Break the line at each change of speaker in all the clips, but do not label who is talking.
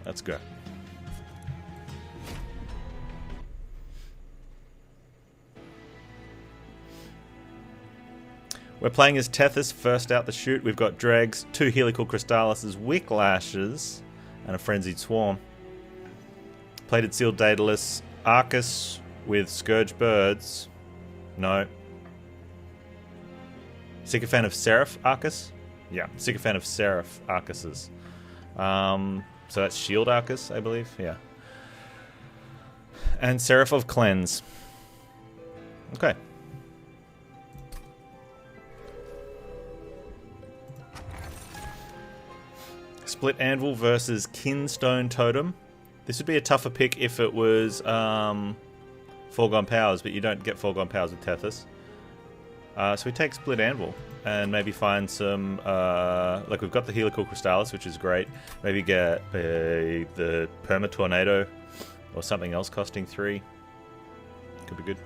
let's go. We're playing as Tethys first out the chute. We've got Dregs, 2 Helical Crystallises, Wick Lashes, and a Frenzied Swarm. Plated Sealed Daedalus, Arcus with Scourge Birds. No. Sycophant of Seraph Arcus? Yeah, Sycophant of Seraph Arcuses. So that's Shield Arcus, I believe. Yeah. And Seraph of Cleanse. Okay. Split Anvil versus Kinstone Totem. This would be a tougher pick if it was Foregone Powers, but you don't get Foregone Powers with Tethys. So we take Split Anvil and maybe find some... like we've got the Helical Crystallis, which is great. Maybe get the Perma Tornado or something else costing 3. Could be good.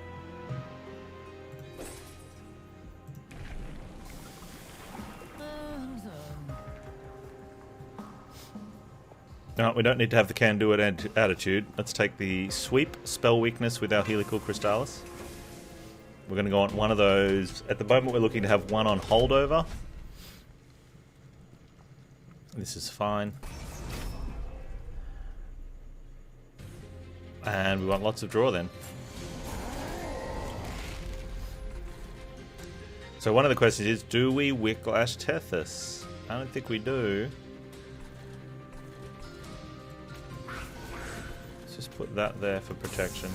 No, we don't need to have the can-do-it attitude. Let's take the Sweep Spell Weakness with our Helical Crystallis. We're going to go on one of those. At the moment, we're looking to have one on Holdover. This is fine. And we want lots of draw then. So one of the questions is, do we Wicklash Tethys? I don't think we do. Just put that there for protection.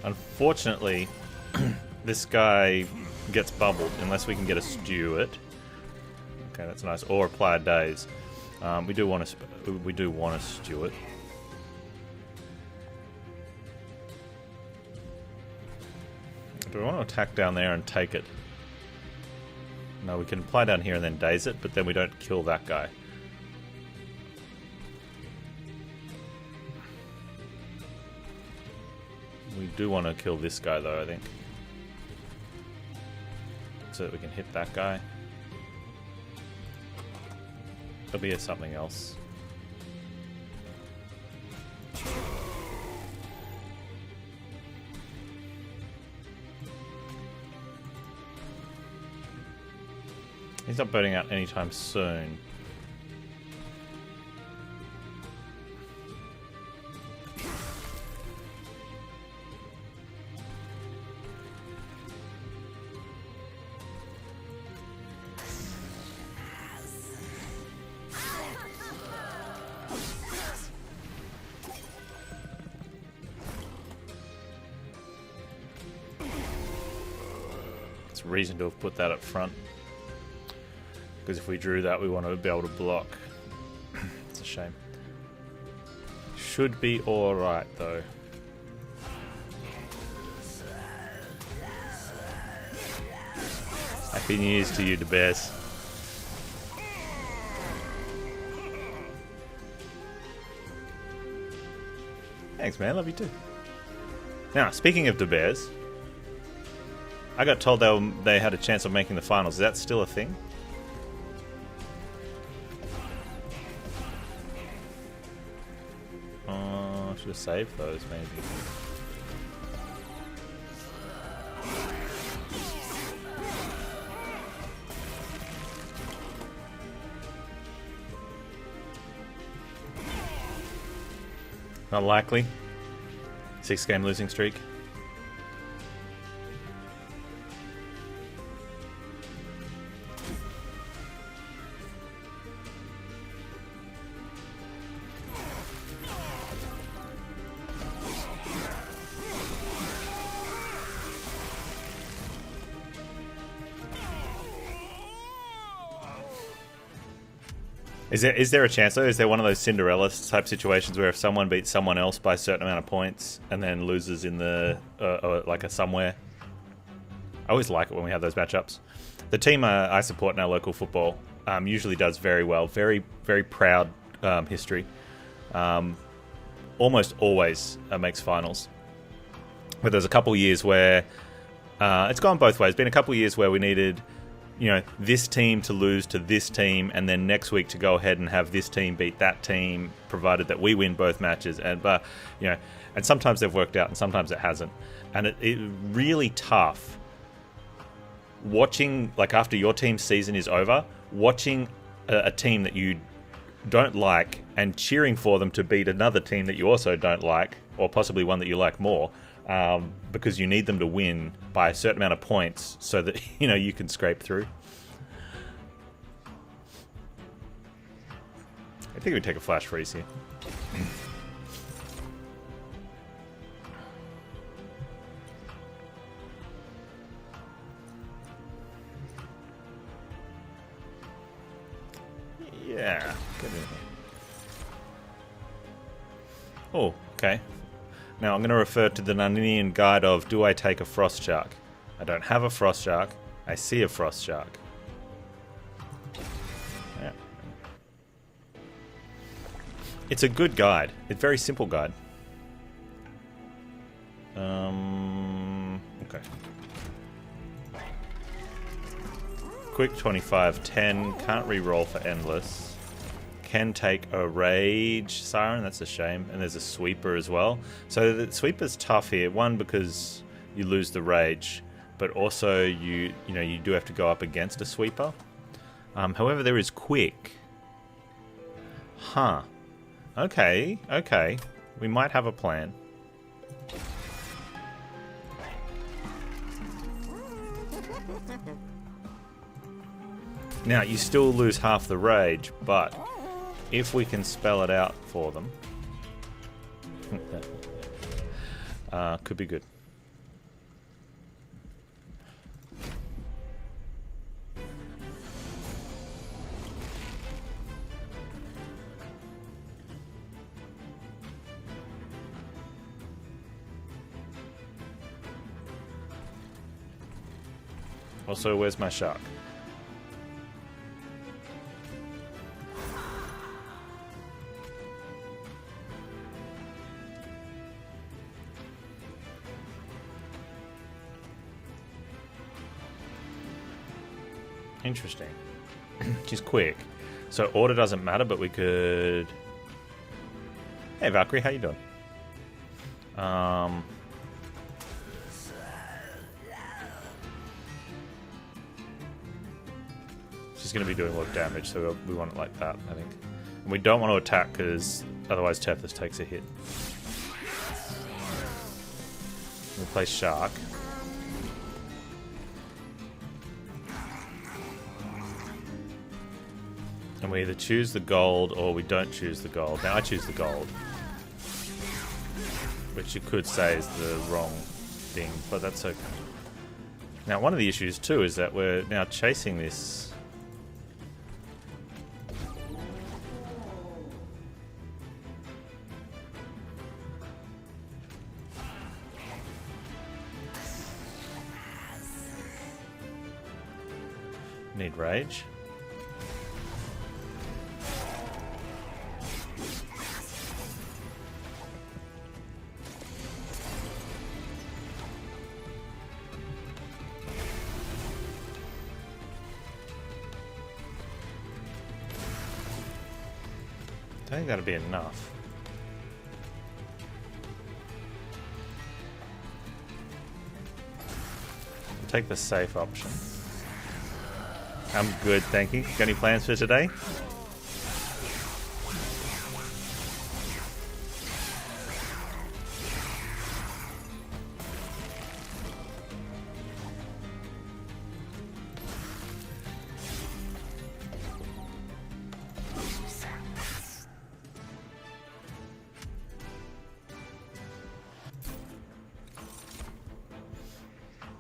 Unfortunately, this guy gets bubbled unless we can get a Steward. Okay, that's nice. Or apply Daze. We do want a Steward. Do we want to attack down there and take it? No, we can apply down here and then daze it, but then we don't kill that guy. We do want to kill this guy though, I think. So that we can hit that guy. There'll be something else. He's not burning out anytime soon. It's a reason to have put that up front. Because if we drew that, we want to be able to block. It's a shame. Should be alright, though. Happy New Year's to you, the Bears. Thanks, man. Love you too. Now, speaking of the Bears, I got told they had a chance of making the finals. Is that still a thing? Should have saved those, maybe. Not likely. 6-game losing streak. Is there a chance though? Is there one of those Cinderella type situations where if someone beats someone else by a certain amount of points and then loses in the like a somewhere? I always like it when we have those matchups. The team I support in our local football usually does very well. Very, very proud history. Almost always makes finals. But there's a couple years where It's gone both ways. Been a couple of years where we needed, you know, this team to lose to this team, and then next week to go ahead and have this team beat that team, provided that we win both matches. And you know, and sometimes they've worked out, and sometimes it hasn't. And it really tough watching, like after your team's season is over, watching a team that you don't like and cheering for them to beat another team that you also don't like, or possibly one that you like more, because you need them to win by a certain amount of points so that, you know, you can scrape through. I think we take a flash freeze here. Yeah, get in here. Oh, okay. Now I'm going to refer to the Narnian guide of, do I take a frost shark? I don't have a frost shark. I see a frost shark. Yeah. It's a good guide. It's a very simple guide. Okay. Quick 25-10. Can't re-roll for endless. Can take a rage siren, that's a shame, and there's a sweeper as well. So the sweeper's tough here. One, because you lose the rage, but also you do have to go up against a sweeper. However, there is quick. Huh. Okay. We might have a plan. Now you still lose half the rage, but if we can spell it out for them, could be good. Also, where's my shark? Interesting. She's quick. So order doesn't matter, but we could... Hey Valkyrie, how you doing? She's going to be doing a lot of damage, so we want it like that, I think. And we don't want to attack, because otherwise Tethys takes a hit. We'll play Shark. And we either choose the gold or we don't choose the gold. Now I choose the gold, which you could say is the wrong thing, but that's okay. Now one of the issues too is that we're now chasing this. Need rage. I think that'll be enough. We'll take the safe option. I'm good, thank you. Got any plans for today?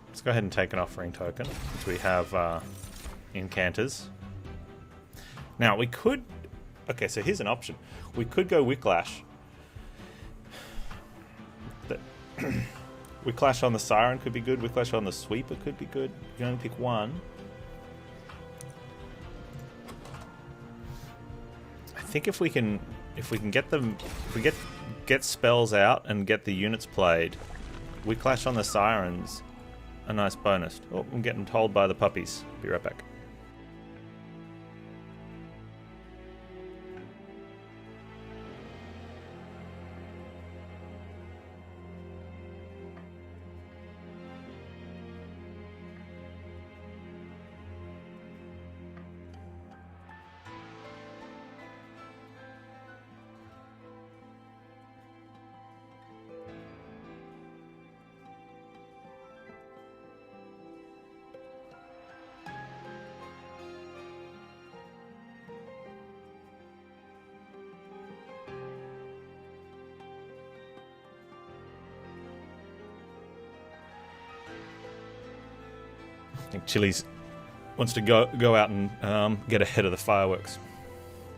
Let's go ahead and take an offering token, which we have incanters. Now we could... Okay, so here's an option. We could go Wicklash. Wicklash on the Siren could be good. Wicklash on the Sweeper could be good. You can only pick one. I think if we can get them... If we get spells out and get the units played, Wicklash on the Sirens a nice bonus. Oh, I'm getting told by the puppies. Be right back. I think Chili's wants to go out and get ahead of the fireworks.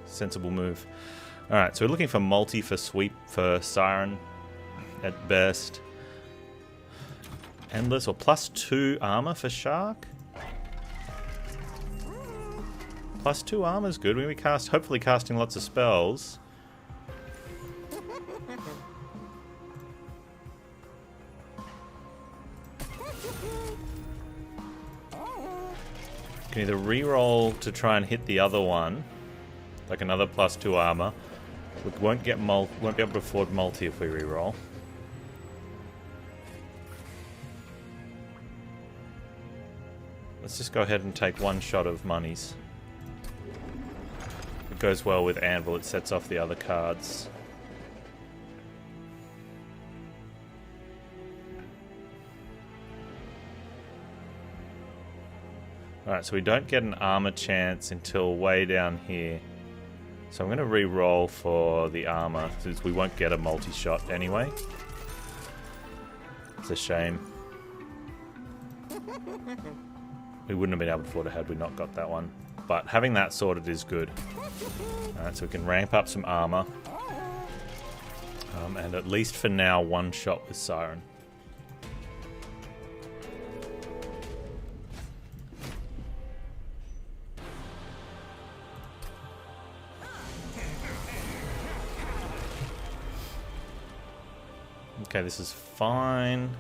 Sensible move. Alright, so we're looking for multi for sweep for Siren at best. Endless or +2 armor for Shark. +2 armor is good. We're going to be hopefully casting lots of spells. Can either reroll to try and hit the other one, like another +2 armor. We won't be able to afford multi if we reroll. Let's just go ahead and take one shot of monies. It goes well with Anvil, it sets off the other cards. Alright, so we don't get an armor chance until way down here. So I'm going to re-roll for the armor, since we won't get a multi-shot anyway. It's a shame. We wouldn't have been able to afford it had we not got that one. But having that sorted is good. Alright, so we can ramp up some armor. And at least for now, one shot with Siren. Okay, this is fine.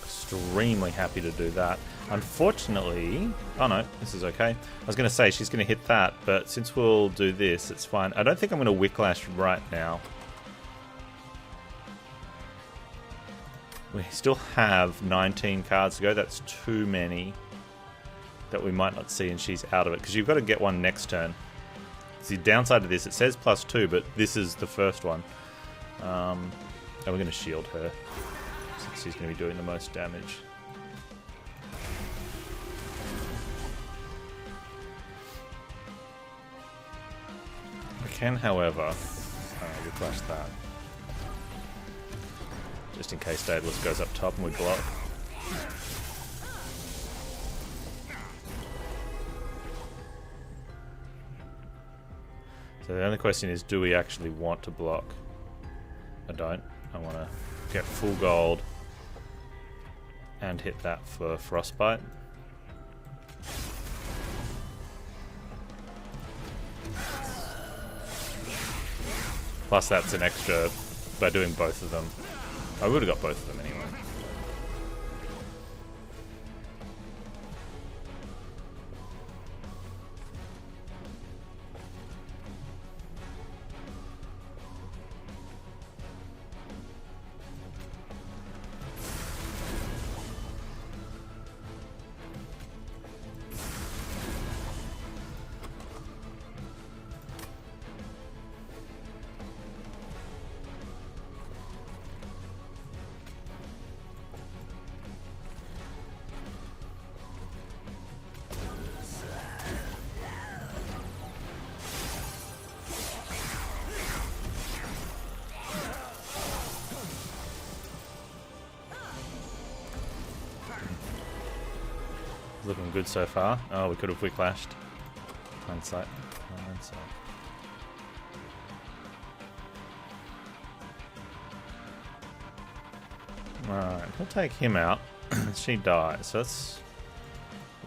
Extremely happy to do that. Unfortunately... Oh no, this is okay. I was going to say she's going to hit that, but since we'll do this, it's fine. I don't think I'm going to Wicklash right now. We still have 19 cards to go. That's too many that we might not see, and she's out of it. Because you've got to get one next turn. The downside of this, it says +2, but this is the first one. And we're going to shield her, since she's going to be doing the most damage. We can, however, Whiplash that. Just in case Daedalus goes up top and we block. So the only question is, do we actually want to block? I don't. I want to get full gold and hit that for Frostbite. Plus that's an extra by doing both of them. I would have got both of them anyway. Looking good so far. Oh, we could have Whiplashed. Hindsight. Hindsight. Alright, we'll take him out. She dies. So that's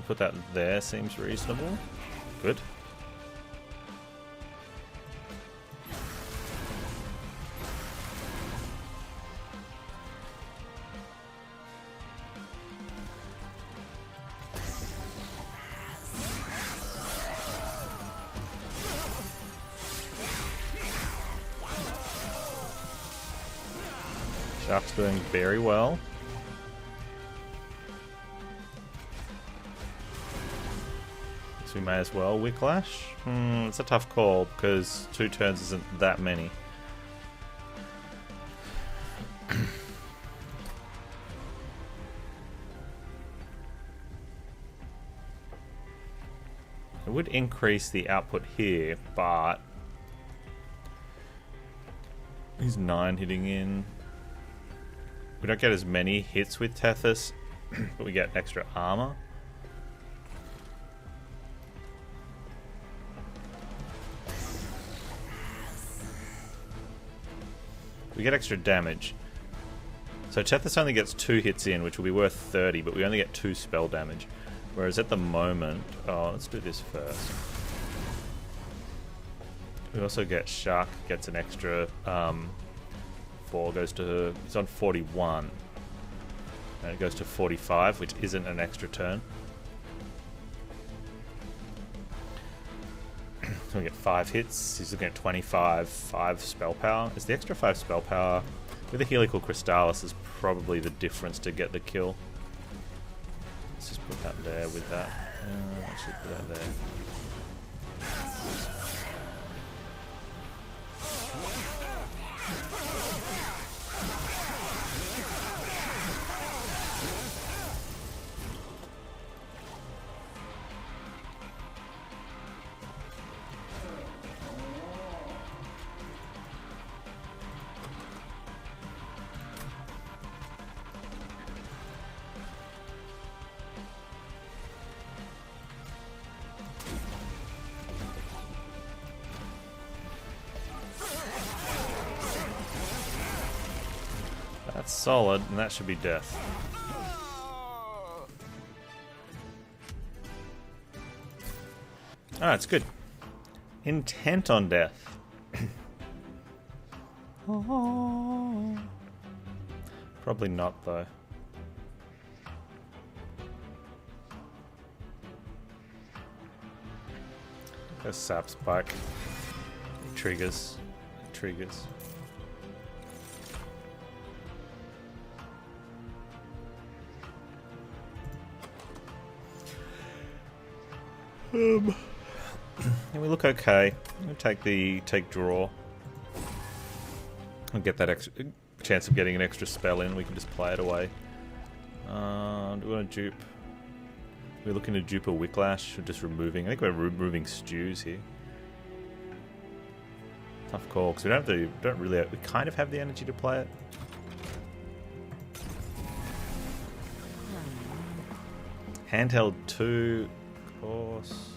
put that there seems reasonable. Good. Shark's doing very well. So we may as well Whiplash. It's a tough call because 2 turns isn't that many. It would increase the output here, but he's 9 hitting in. We don't get as many hits with Tethys, but we get extra armor. We get extra damage. So Tethys only gets 2 hits in, which will be worth 30, but we only get 2 spell damage. Whereas at the moment... Oh, let's do this first. We also get Shark, gets an extra... 4 goes to... He's on 41. And it goes to 45, which isn't an extra turn. So we get 5 hits. He's looking at 25, 5 spell power. Is the extra 5 spell power with a Helical Crystallis is probably the difference to get the kill. Let's just put that there with that. Actually put that there. That's solid, and that should be death. Ah, it's good. Intent on death. Probably not, though. Go Sap Spike. Triggers. Triggers. And we look okay. We'll take draw. We'll get that extra chance of getting an extra spell in. We can just play it away. Do we want to dupe? We're looking to dupe a Whiplash or just removing. I think we're removing Stews here. Tough call because we we kind of have the energy to play it. Handheld 2. Course.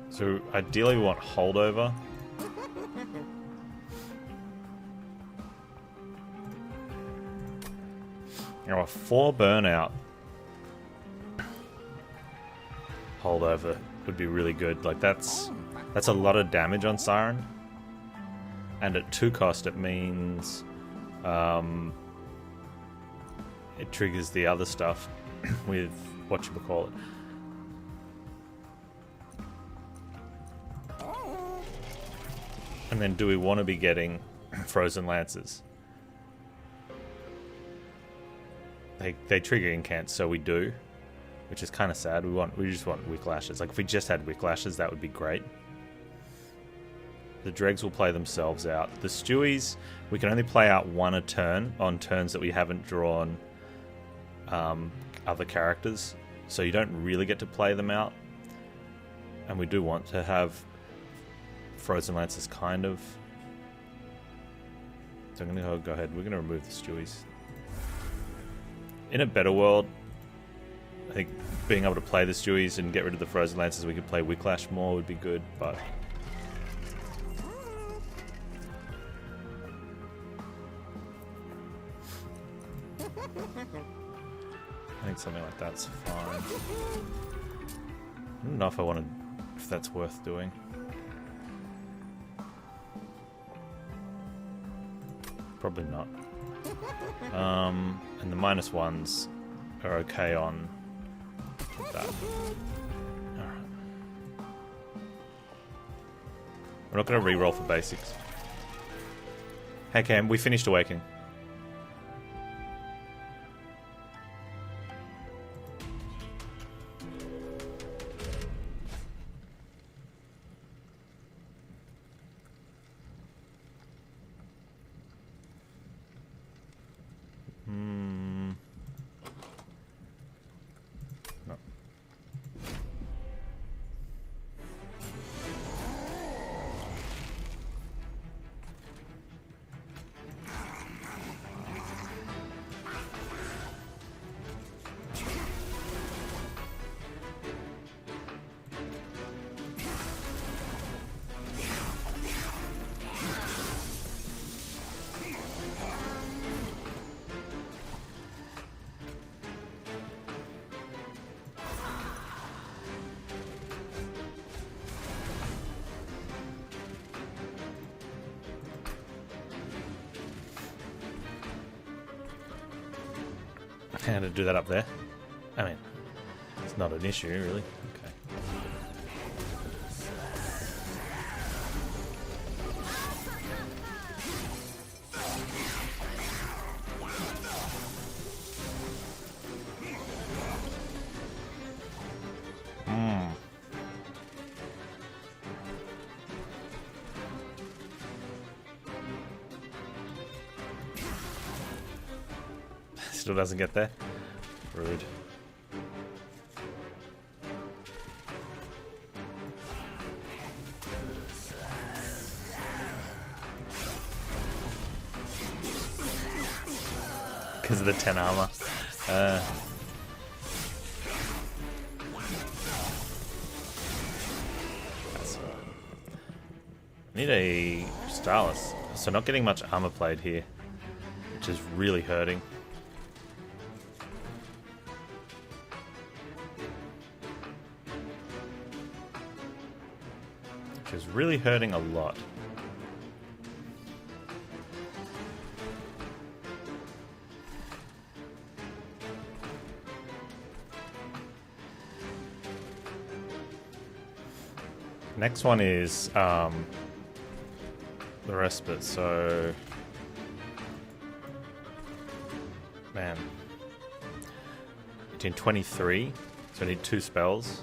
So ideally we want holdover. Now a 4 burnout holdover would be really good. Like that's a lot of damage on Siren. And at 2 cost it means it triggers the other stuff with whatchamacallit. And then do we want to be getting Frozen Lances? They trigger incants, so we do. Which is kind of sad. We just want Whiplashes. Like if we just had Whiplashes, that would be great. The Dregs will play themselves out. The Stewies, we can only play out 1 a turn on turns that we haven't drawn other characters. So you don't really get to play them out. And we do want to have Frozen Lances kind of. So I'm going to go ahead. We're going to remove the Stewies. In a better world, I think being able to play the Stewies and get rid of the Frozen Lances, we could play Whiplash more would be good, but something like that's fine. I don't know if that's worth doing. Probably not. And the -1s are okay on that. Alright. We're not going to re-roll for basics. Hey Cam, we finished Awakening. No. How to do that up there? I mean, it's not an issue, really. Okay. Still doesn't get there. Rude. Because of the 10 armor. I need a Starless. So not getting much armor played here, which is really hurting. Which is really hurting a lot. Next one is the respite, so man. Between 23, so I need 2 spells.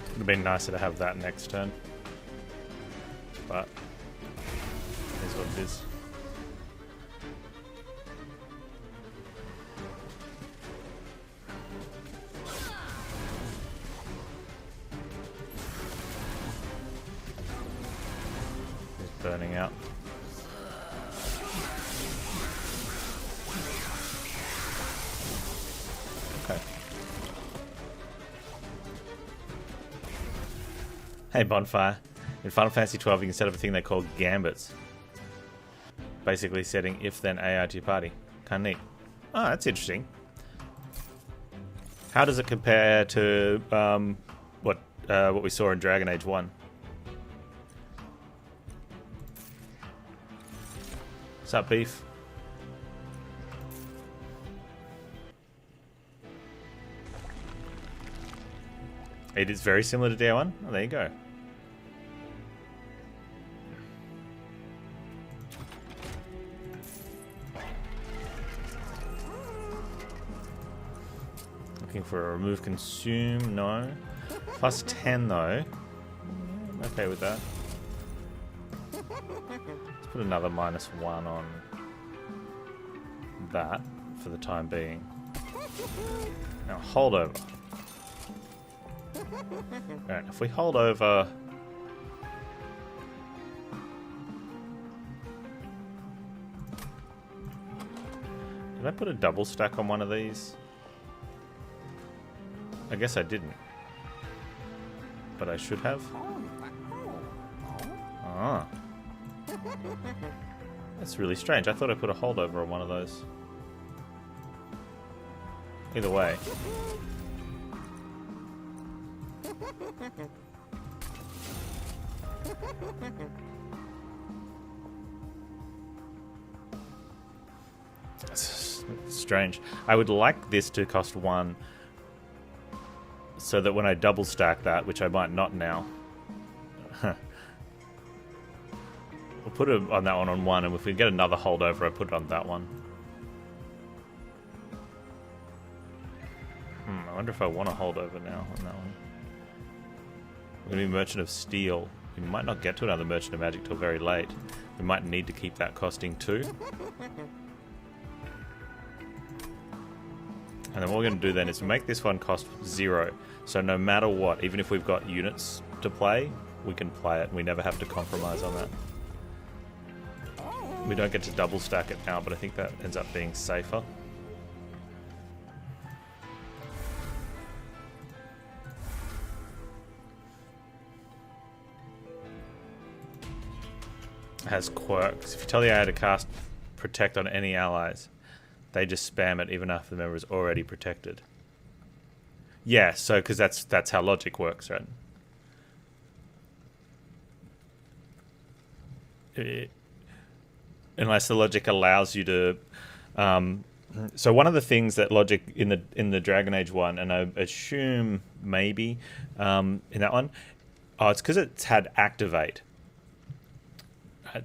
Would have been nicer to have that next turn, but it is what it is. He's burning out. Okay. Hey Bonfire, in Final Fantasy XII you can set up a thing they call gambits. Basically setting if then AI to your party. Kinda neat. Oh, that's interesting. How does it compare to what we saw in Dragon Age 1? What's up, Beef? It is very similar to DA1? Oh, there you go. Looking for a remove consume, no. Plus 10 though. I'm okay with that. Let's put another -1 on that for the time being. Now hold over. Alright, if we hold over... Did I put a double stack on one of these? I guess I didn't. But I should have. Ah. That's really strange. I thought I put a holdover on one of those. Either way. It's strange. I would like this to cost 1 so that when I double stack that, which I might not now, we'll put it on that one on 1, and if we get another holdover, I put it on that one. I wonder if I want a holdover now on that one. We're going to be Merchant of Steel. We might not get to another Merchant of Magic till very late. We might need to keep that costing 2. And then what we're going to do then is make this one cost 0. So no matter what, even if we've got units to play, we can play it and we never have to compromise on that. We don't get to double stack it now, but I think that ends up being safer. It has quirks. If you tell the AI to cast Protect on any allies, they just spam it even after the member is already protected. Yeah, so because that's how logic works, right? Unless the logic allows you to. So one of the things that logic in the Dragon Age one, and I assume maybe in that one, it's because it's had activate.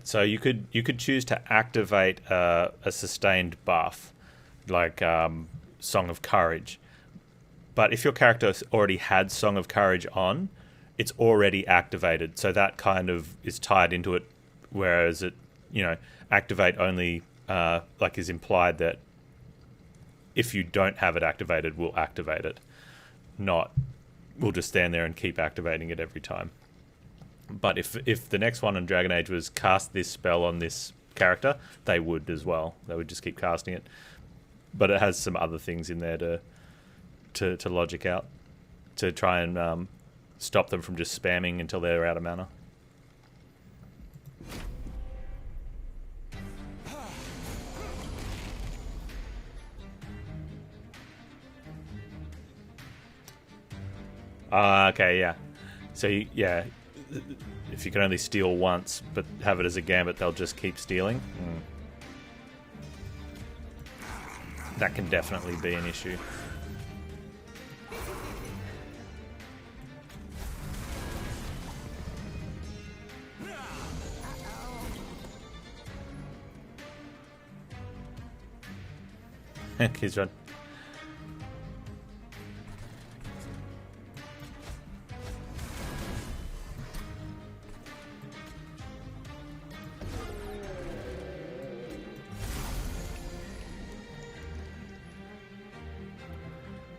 So you could choose to activate a sustained buff, like Song of Courage. But if your character already had Song of Courage on, it's already activated. So that kind of is tied into it, whereas it, activate only like is implied that if you don't have it activated, we'll activate it. Not we'll just stand there and keep activating it every time. But if the next one in Dragon Age was cast this spell on this character, they would as well. They would just keep casting it. But it has some other things in there to logic out, to try and stop them from just spamming until they're out of mana. Okay, yeah. So, yeah, if you can only steal once, but have it as a gambit, they'll just keep stealing. That can definitely be an issue. He's run.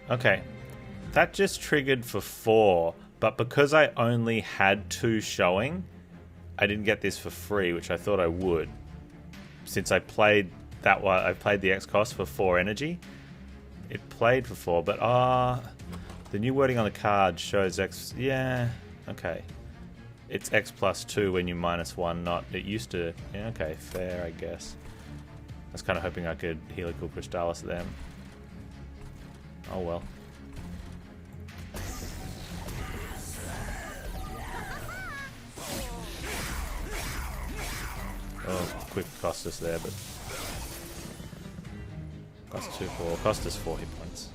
Okay, that just triggered for 4, but because I only had 2 showing, I didn't get this for free, which I thought I would. Since I played that one, I played the X cost for 4 energy. It played for 4, but the new wording on the card shows X. Yeah, okay. It's X plus 2 when you -1, not it used to. Yeah, okay, fair, I guess. was kind of hoping I could Helical Crystallis them. Oh well. Oh, quick cost us there, but cost 2-4, cost us 4 hit points.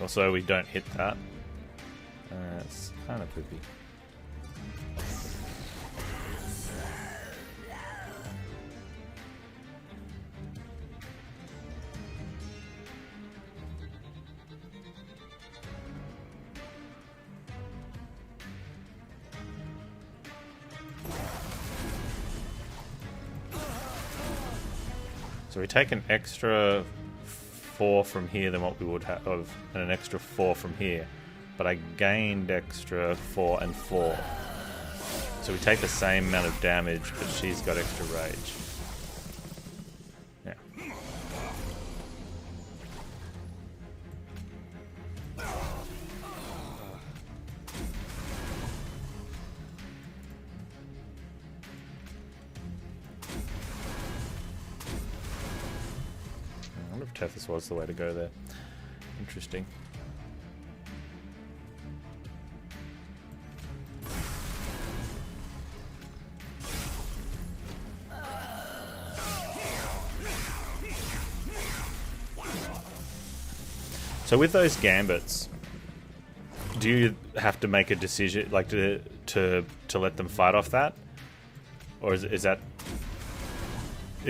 Also, we don't hit that. It's kind of poopy. So we take an extra 4 from here than what we would have, and an extra 4 from here. But I gained extra 4 and 4. So we take the same amount of damage, but she's got extra rage. Yeah. I wonder if Tethys was the way to go there. Interesting. So with those gambits, do you have to make a decision, like to let them fight off that, or is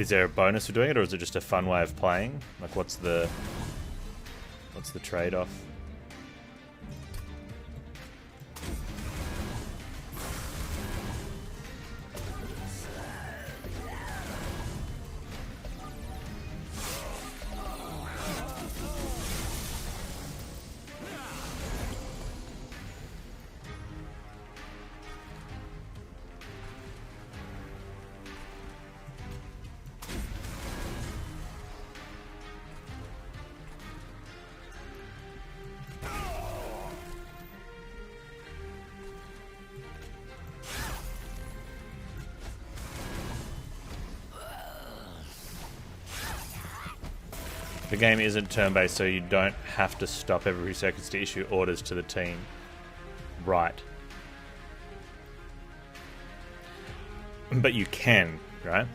there a bonus for doing it, or is it just a fun way of playing? Like, what's the trade-off? The game isn't turn-based, so you don't have to stop every few seconds to issue orders to the team. Right. But you can, right?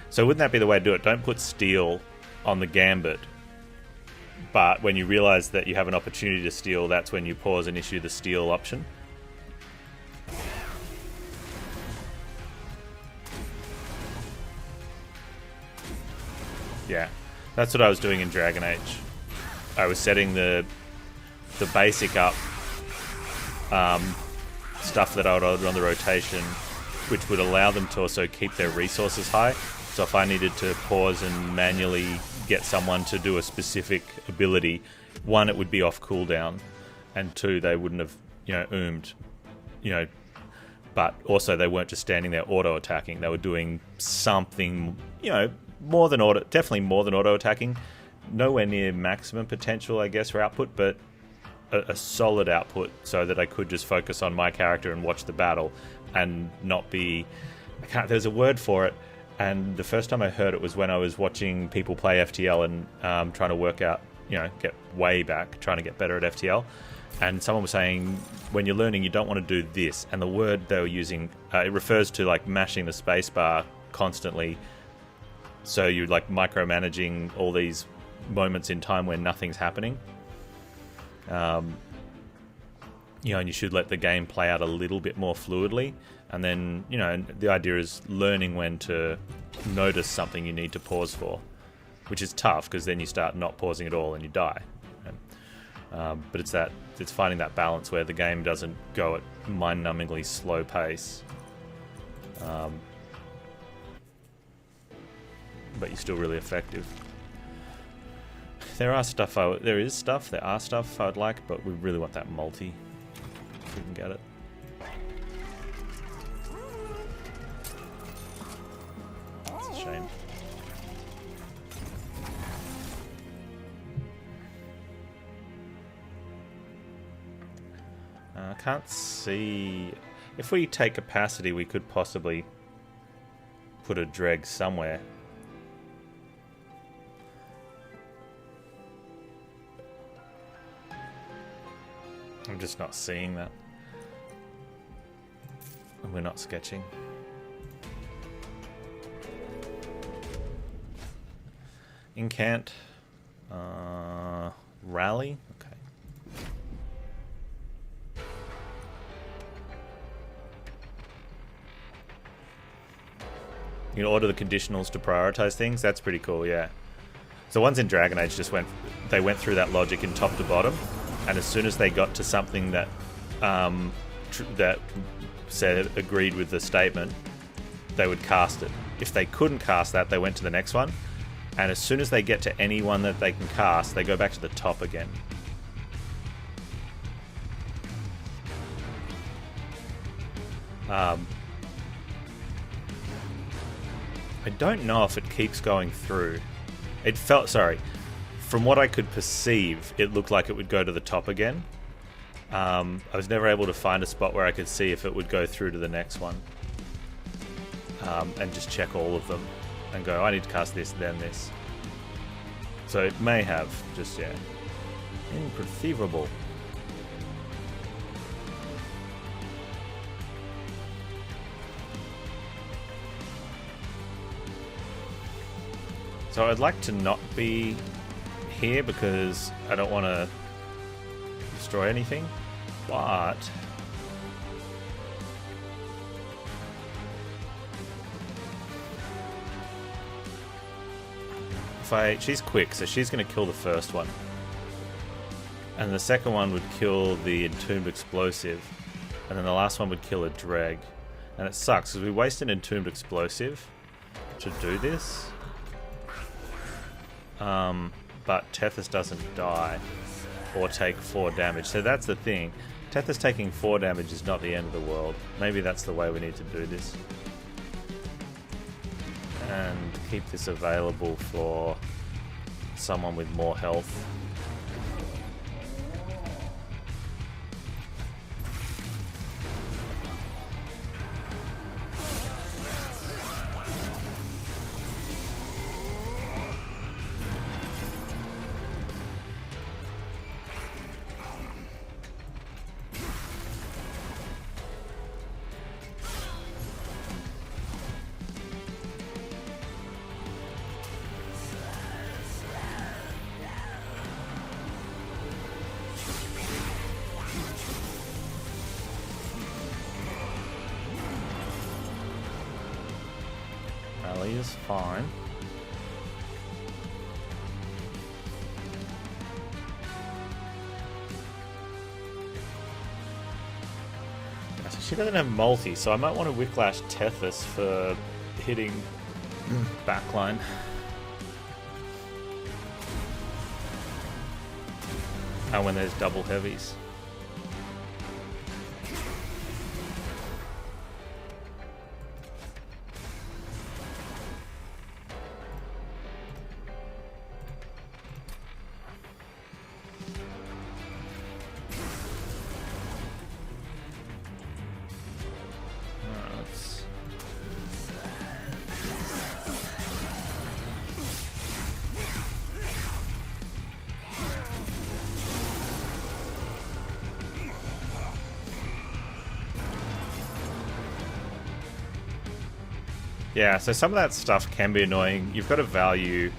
So wouldn't that be the way to do it? Don't put steal on the gambit, but when you realize that you have an opportunity to steal, that's when you pause and issue the steal option. Yeah. That's what I was doing in Dragon Age. I was setting the basic up stuff that I would order on the rotation, which would allow them to also keep their resources high. So if I needed to pause and manually get someone to do a specific ability, 1, it would be off cooldown, and 2, they wouldn't have, oomed, but also they weren't just standing there auto-attacking. They were doing something, more than definitely more than auto-attacking. Nowhere near maximum potential, I guess, for output, but a solid output so that I could just focus on my character and watch the battle and not be... there's a word for it, and the first time I heard it was when I was watching people play FTL and trying to work out, get way back, trying to get better at FTL. And someone was saying, when you're learning, you don't want to do this. And the word they were using, it refers to like mashing the spacebar constantly. So you're like micromanaging all these moments in time where nothing's happening. And you should let the game play out a little bit more fluidly. And then, the idea is learning when to notice something you need to pause for, which is tough because then you start not pausing at all and you die. But it's finding that balance where the game doesn't go at mind-numbingly slow pace. But you're still really effective. There are stuff I would like, but we really want that multi, if we can get it. It's a shame. I can't see... If we take capacity, we could possibly put a dreg somewhere. I'm just not seeing that. And we're not sketching. Incant. Rally. Okay. You can order the conditionals to prioritize things. That's pretty cool, yeah. So the ones in Dragon Age just went through that logic in top to bottom, and as soon as they got to something that that said agreed with the statement, they would cast it. If they couldn't cast that, they went to the next one, and as soon as they get to any one that they can cast, they go back to the top again. I don't know if it keeps going through. It felt, sorry, from what I could perceive, it looked like it would go to the top again. I was never able to find a spot where I could see if it would go through to the next one. And just check all of them and go, I need to cast this, then this. So it may have, just, yeah. Imperceivable. So I'd like to not be here because I don't want to destroy anything, but she's quick, so she's going to kill the first one, and the second one would kill the entombed explosive, and then the last one would kill a dreg, and it sucks because we waste an entombed explosive to do this. But Tethys doesn't die or take 4 damage. So that's the thing. Tethys taking 4 damage is not the end of the world. Maybe that's the way we need to do this. And keep this available for someone with more health. Rally is fine. So she doesn't have multi, so I might want to Whiplash Tethys for hitting backline. And when there's double heavies. Yeah, so some of that stuff can be annoying. You've got to value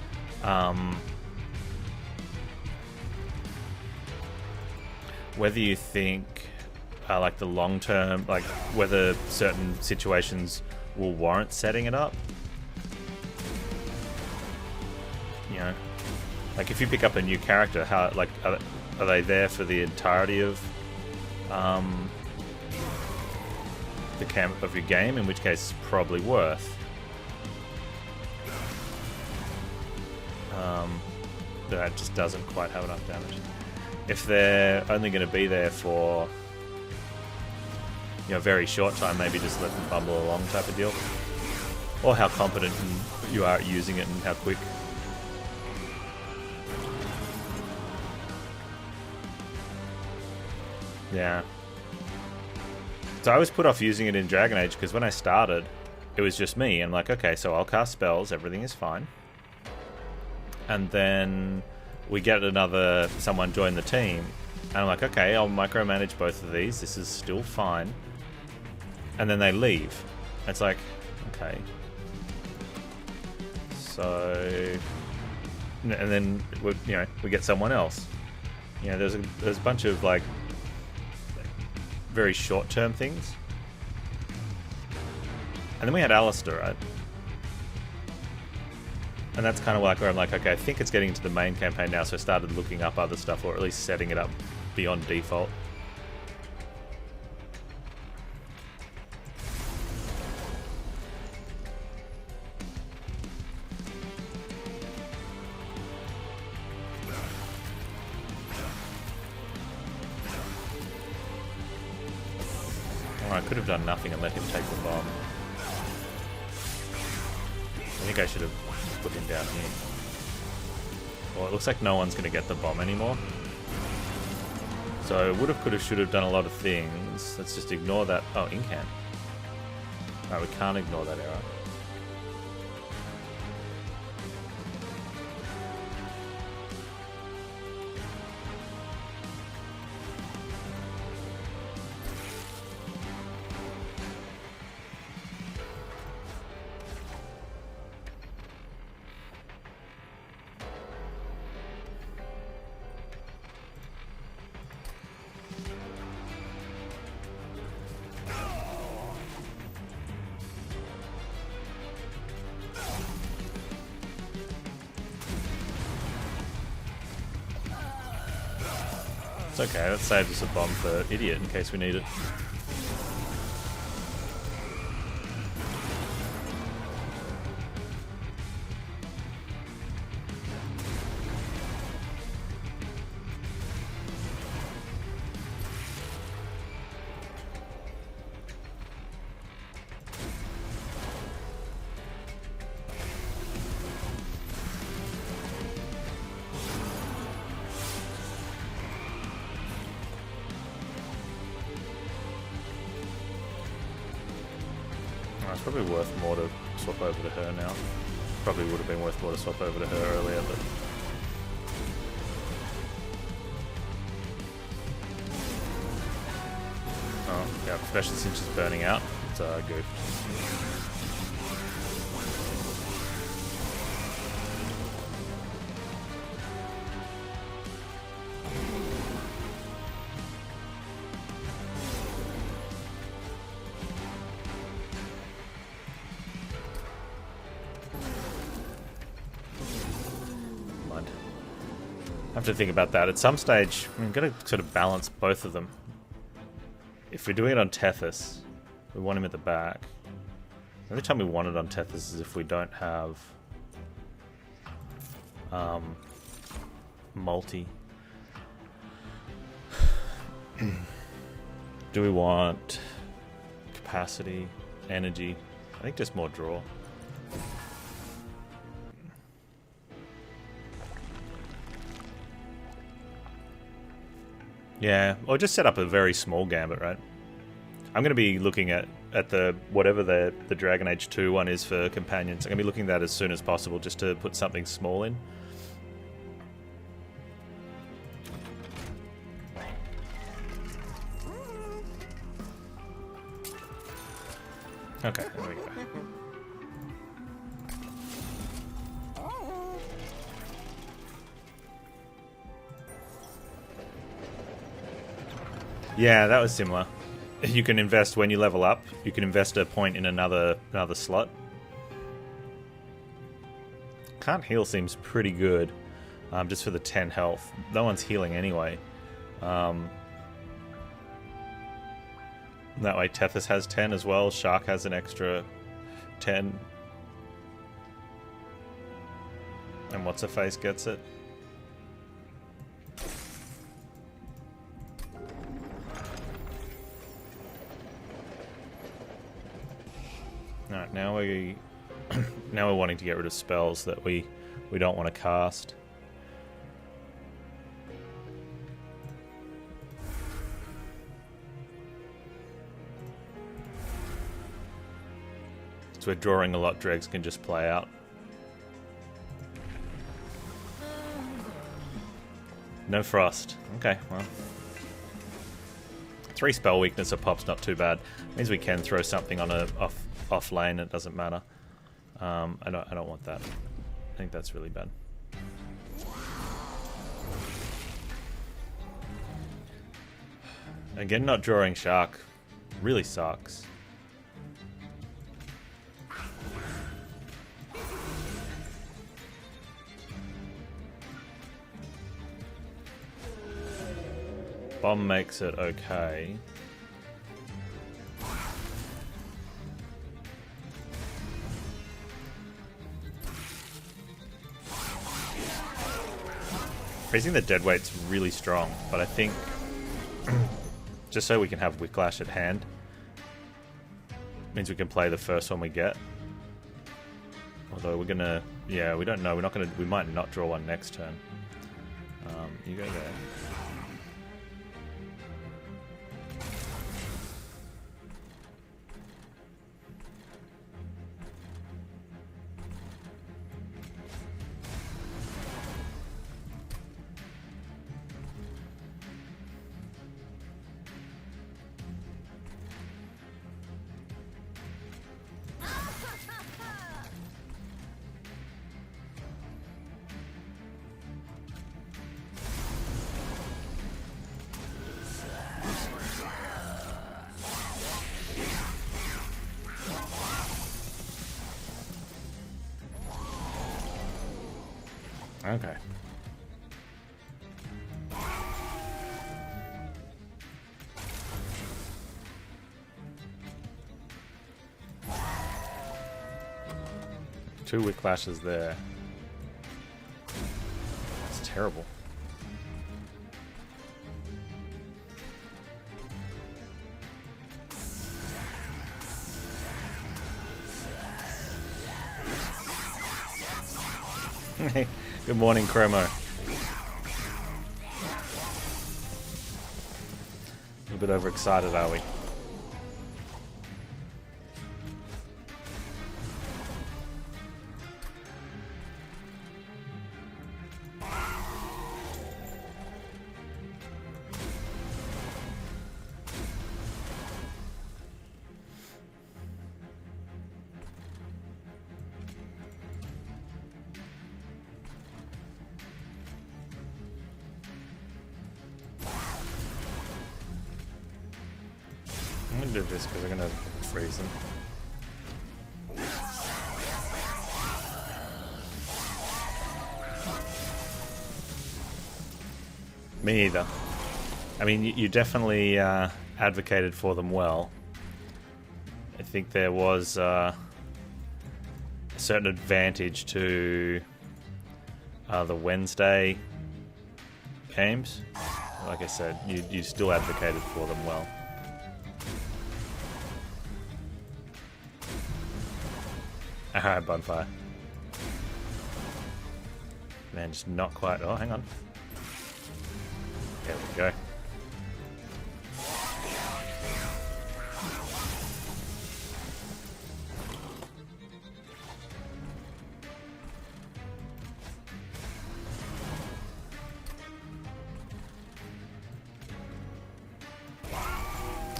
whether you think like the long term, like whether certain situations will warrant setting it up. You know, like if you pick up a new character, how like are they there for the entirety of the camp of your game? In which case, it's probably worth. That just doesn't quite have enough damage. If they're only going to be there for, you know, very short time, maybe just let them bumble along type of deal. Or how competent you are at using it and how quick. Yeah. So I was put off using it in Dragon Age because when I started, it was just me. I'm like, okay, so I'll cast spells, everything is fine. And then we get someone join the team. And I'm like, okay, I'll micromanage both of these. This is still fine. And then they leave. It's like, okay. So, and then we get someone else. There's a bunch of like very short-term things. And then we had Alistair, right? And that's kind of like where I'm like, okay, I think it's getting into the main campaign now, so I started looking up other stuff, or at least setting it up beyond default. Oh, I could have done nothing and let him take the bomb. I think I should have put him down here. Well, it looks like no one's going to get the bomb anymore. So would have, could have, should have done a lot of things. Let's just ignore that. Oh, incant. No, we can't ignore that error. It's okay, that saves us a bomb for Idiot in case we need it. It's probably worth more to swap over to her now. Probably would have been worth more to swap over to her earlier, but... Oh, yeah, especially since she's burning out. It's good. I have to think about that. At some stage, I'm going to sort of balance both of them. If we're doing it on Tethys, we want him at the back. The only time we want it on Tethys is if we don't have multi. Do we want capacity, energy? I think just more draw. Yeah, or just set up a very small gambit, right? I'm going to be looking at the whatever the Dragon Age 2 one is for companions. I'm going to be looking at that as soon as possible just to put something small in. Okay, there we go. Yeah, that was similar. You can invest when you level up. You can invest a point in another slot. Can't heal seems pretty good, just for the 10 health. No one's healing anyway. That way Tethys has 10 as well. Shark has an extra 10. And What's-Her-Face gets it. Alright, now we're wanting to get rid of spells that we don't want to cast. So we're drawing a lot, dregs can just play out. No frost. Okay, well. 3 spell weakness a pop's not too bad. Means we can throw something on a off lane, it doesn't matter. I don't want that. I think that's really bad. Again, not drawing Shark really sucks. Bomb makes it okay. Freezing the deadweight's really strong, but I think just so we can have Whiplash at hand means we can play the first one we get. Although we're gonna, yeah, we don't know. We're not gonna. We might not draw one next turn. You go there. Okay. Two Whiplashes there. That's terrible. Good morning, Chromo. A bit overexcited, are we? I'm gonna do this because I'm gonna freeze them. Me either. I mean, you definitely advocated for them well. I think there was a certain advantage to the Wednesday games. Like I said, you still advocated for them well. Alright, bonfire. Man, just not quite. Oh, hang on. There we go.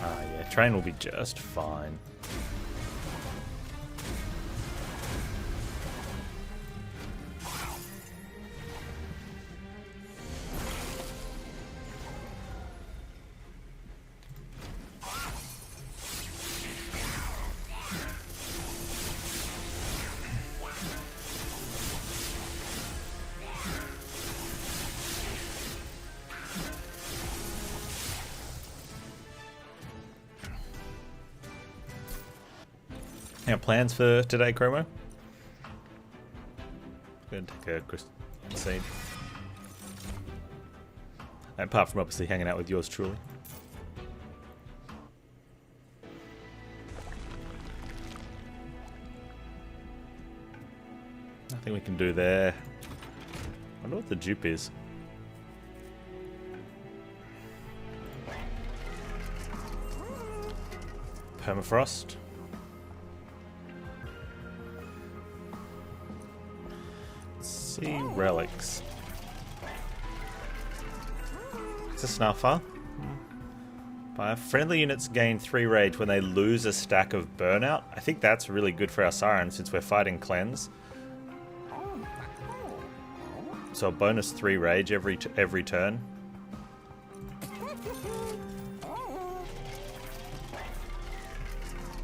Ah, yeah, train will be just fine. Any plans for today, Chromo? Gonna take a crystal seed. Apart from obviously hanging out with yours truly. Nothing we can do there. I wonder what the dupe is. Permafrost. See relics. It's a snuffer. Friendly units gain 3 rage when they lose a stack of burnout. I think that's really good for our Siren since we're fighting cleanse. So a bonus 3 rage every turn.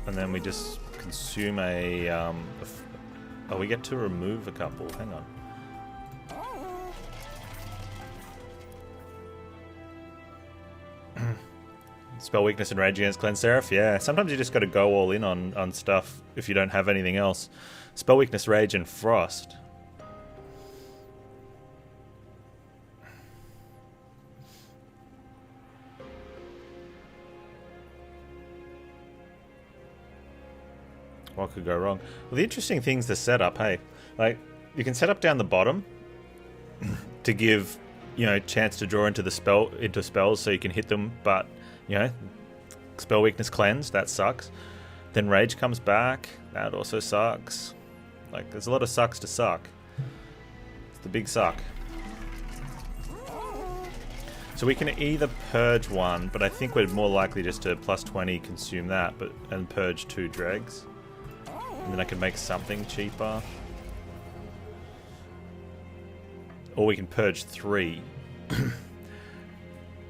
And then we just consume a oh, we get to remove a couple. Hang on. Spell weakness and rage against Cleanse Seraph. Yeah, sometimes you just got to go all in on stuff if you don't have anything else. Spell weakness, rage, and frost. What could go wrong? Well, the interesting thing's the setup, hey? Like, you can set up down the bottom to give, you know, chance to draw into spells so you can hit them, but, you know, spell weakness cleanse, that sucks. Then rage comes back, that also sucks. Like, there's a lot of sucks to suck. It's the big suck. So we can either purge one, but I think we're more likely just to plus 20 consume that, and purge 2 dregs. And then I can make something cheaper. Or we can purge 3.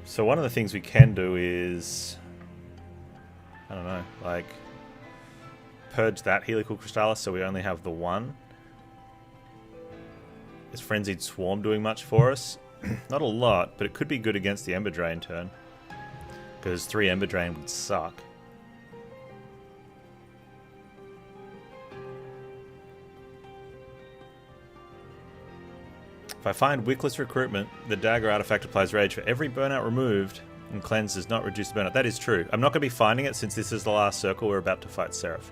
So one of the things we can do is, I don't know, like purge that Helical Crystallis so we only have the 1. Is Frenzied Swarm doing much for us? Not a lot, but it could be good against the Ember Drain turn. Because 3 Ember Drain would suck. If I find Wickless Recruitment, the Dagger artifact applies rage for every burnout removed, and Cleanse does not reduce the burnout. That is true. I'm not going to be finding it since this is the last circle. We're about to fight Seraph.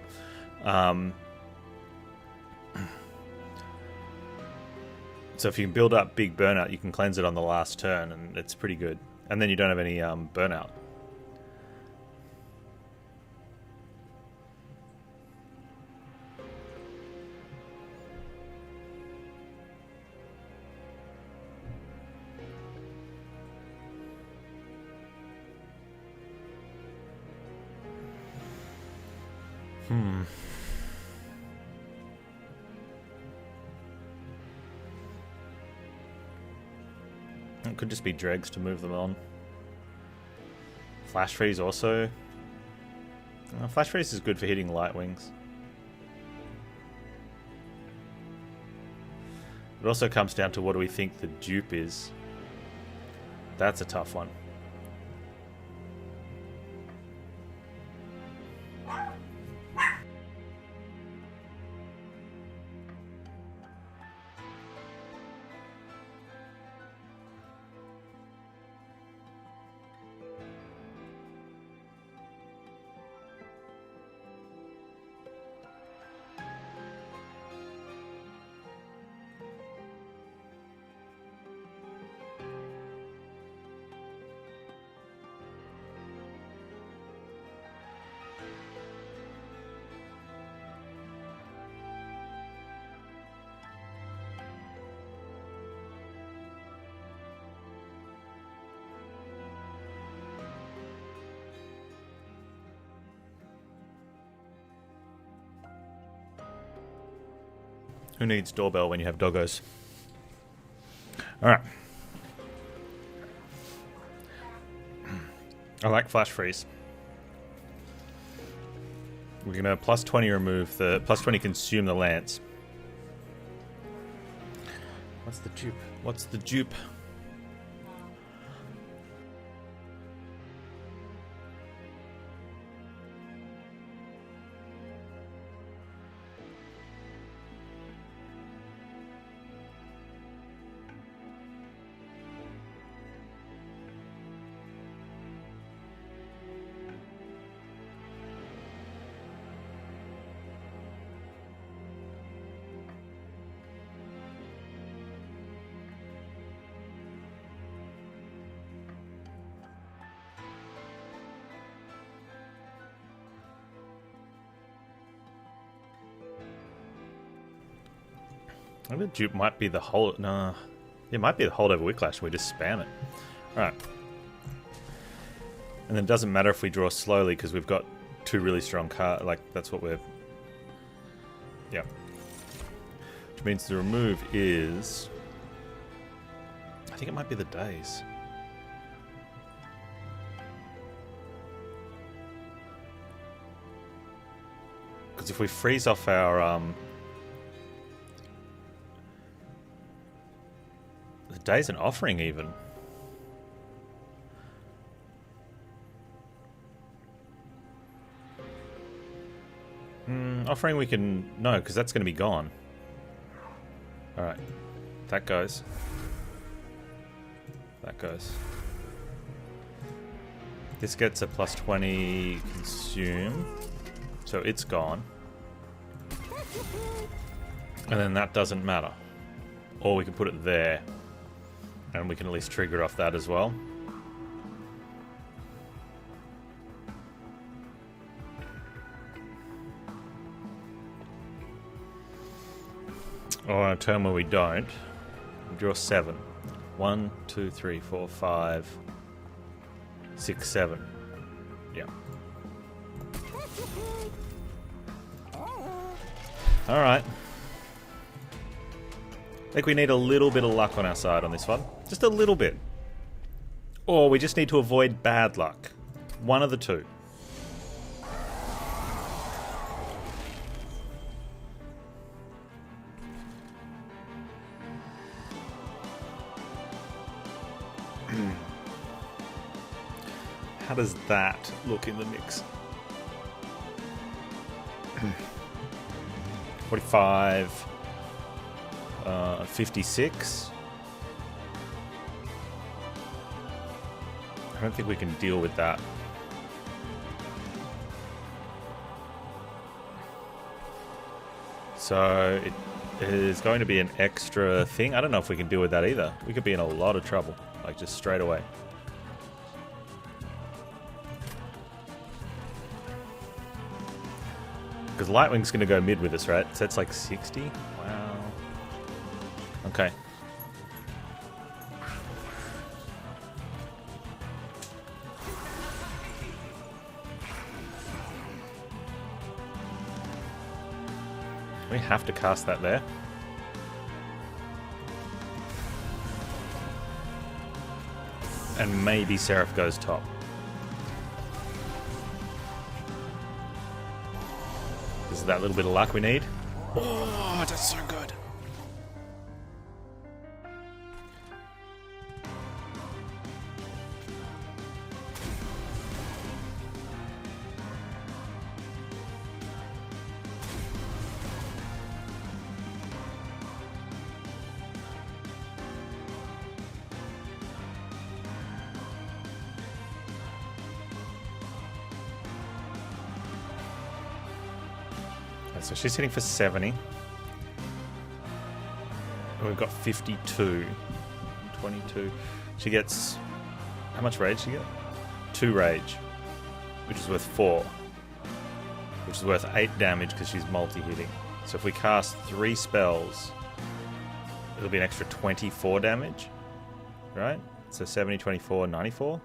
So if you can build up big burnout, you can cleanse it on the last turn, and it's pretty good. And then you don't have any burnout. It could just be dregs to move them on. Flash Freeze also. Flash Freeze is good for hitting light wings. It also comes down to what do we think the dupe is. That's a tough one. Who needs doorbell when you have doggos? Alright. I like Flash Freeze. We're going to plus 20 remove the... plus 20 consume the lance. What's the dupe? What's the dupe? I think the dupe might be the whole... No. It might be the holdover Wicklash and we just spam it. Alright. And then it doesn't matter if we draw slowly because we've got two really strong cards. Like, that's what we're... Yeah. Which means the remove is... I think it might be the days. Because if we freeze off our... The day's an offering even. Offering we can... No, because that's going to be gone. Alright. That goes. That goes. This gets a plus 20 consume. So it's gone. And then that doesn't matter. Or we can put it there. And we can at least trigger off that as well. Or on a turn where we don't, we draw 7. 1, 2, 3, 4, 5, 6, 7. Yeah. Alright. I think we need a little bit of luck on our side on this one. Just a little bit. Or we just need to avoid bad luck. One of the two. How does that look in the mix? 45, 56. I don't think we can deal with that. So it is going to be an extra thing. I don't know if we can deal with that either. We could be in a lot of trouble, like just straight away. Because Lightwing's going to go mid with us, right? So that's like 60? Wow. Okay. We have to cast that there. And maybe Seraph goes top. Is that little bit of luck we need? Oh, that's so good. So she's hitting for 70. And we've got 52. 22. She gets... How much rage she get? 2 rage. Which is worth 4. Which is worth 8 damage because she's multi-hitting. So if we cast 3 spells, it'll be an extra 24 damage. Right? So 70, 24, 94.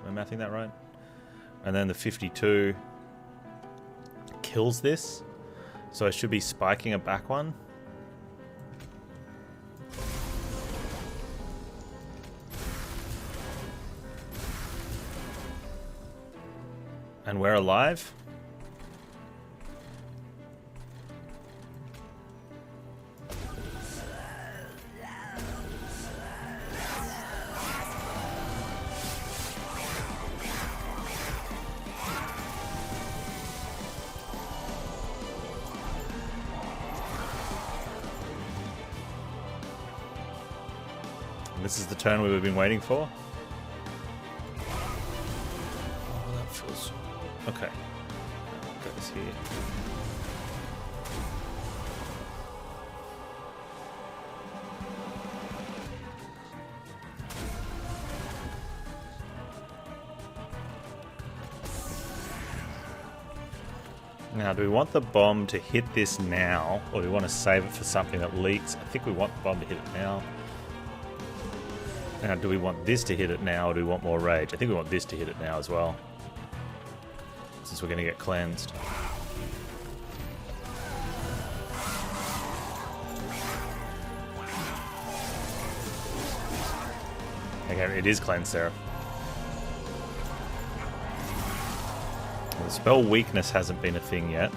Am I mathing that right? And then the 52... kills this, so I should be spiking a back one. And we're alive. This is the turn we've been waiting for. Oh, that feels... Okay. Got this here. Now, do we want the bomb to hit this now, or do we want to save it for something that leaks? I think we want the bomb to hit it now. Now, do we want this to hit it now, or do we want more rage? I think we want this to hit it now as well, since we're going to get cleansed. Okay, it is cleansed there. The spell weakness hasn't been a thing yet.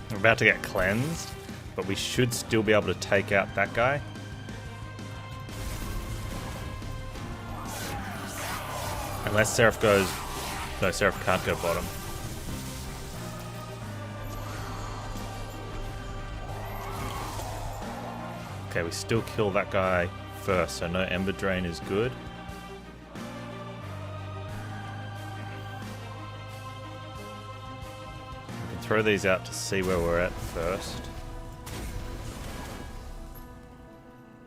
We're about to get cleansed, but we should still be able to take out that guy. Unless Seraph goes... No, Seraph can't go bottom. Okay, we still kill that guy first, so no Ember Drain is good. We can throw these out to see where we're at first.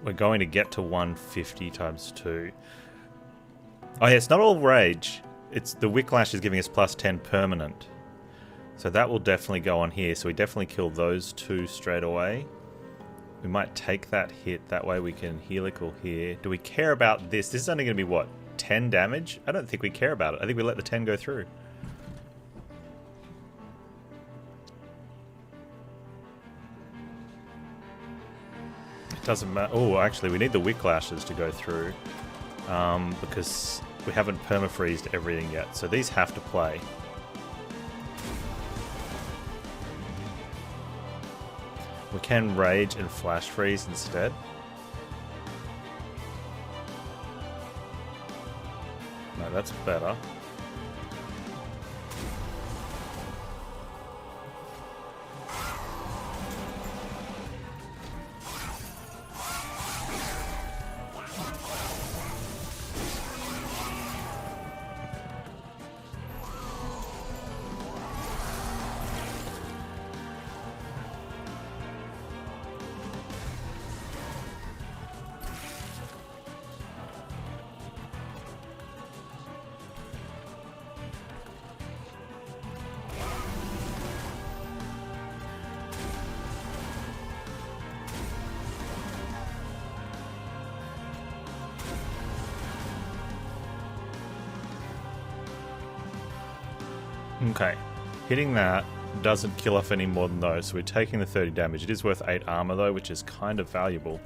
We're going to get to 150 times 2. Oh yeah, it's not all rage. It's the Wicklash is giving us plus 10 permanent. So that will definitely go on here. So we definitely kill those two straight away. We might take that hit. That way we can helical here. Do we care about this? This is only going to be what? 10 damage? I don't think we care about it. I think we let the 10 go through. It doesn't matter. Oh, actually we need the Wicklashes to go through. Because we haven't permafreezed everything yet, so these have to play. We can rage and flash freeze instead. No, that's better. Okay, hitting that doesn't kill off any more than those, so we're taking the 30 damage. It is worth 8 armor though, which is kind of valuable.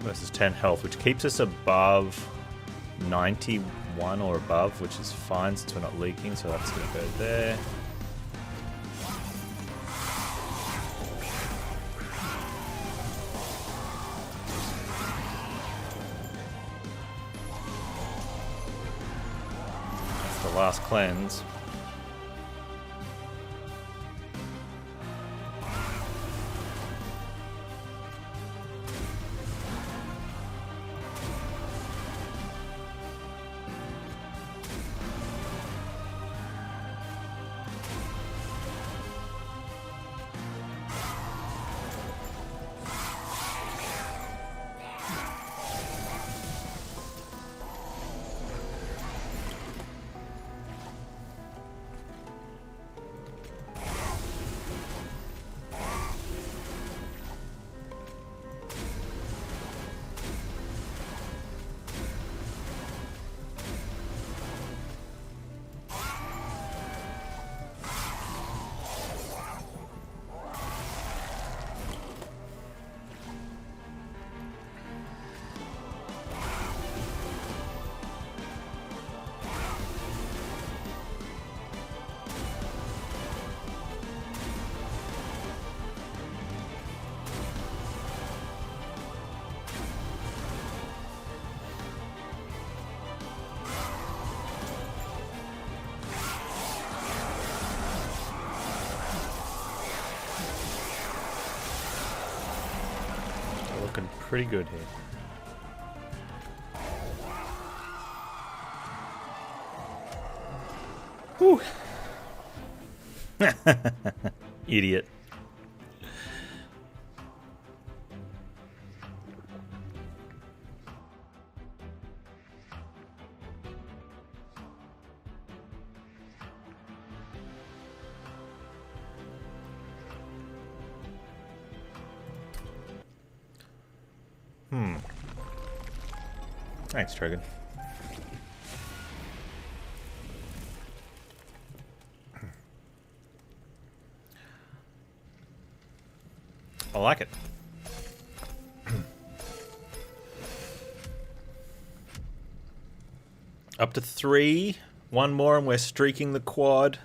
Versus 10 health, which keeps us above 91 or above, which is fine since we're not leaking, so that's going to go there. Last cleanse. Looking pretty good here. Whew. Idiot. Thanks, Trogan. I like it. Up to 3. One more and we're streaking the quad.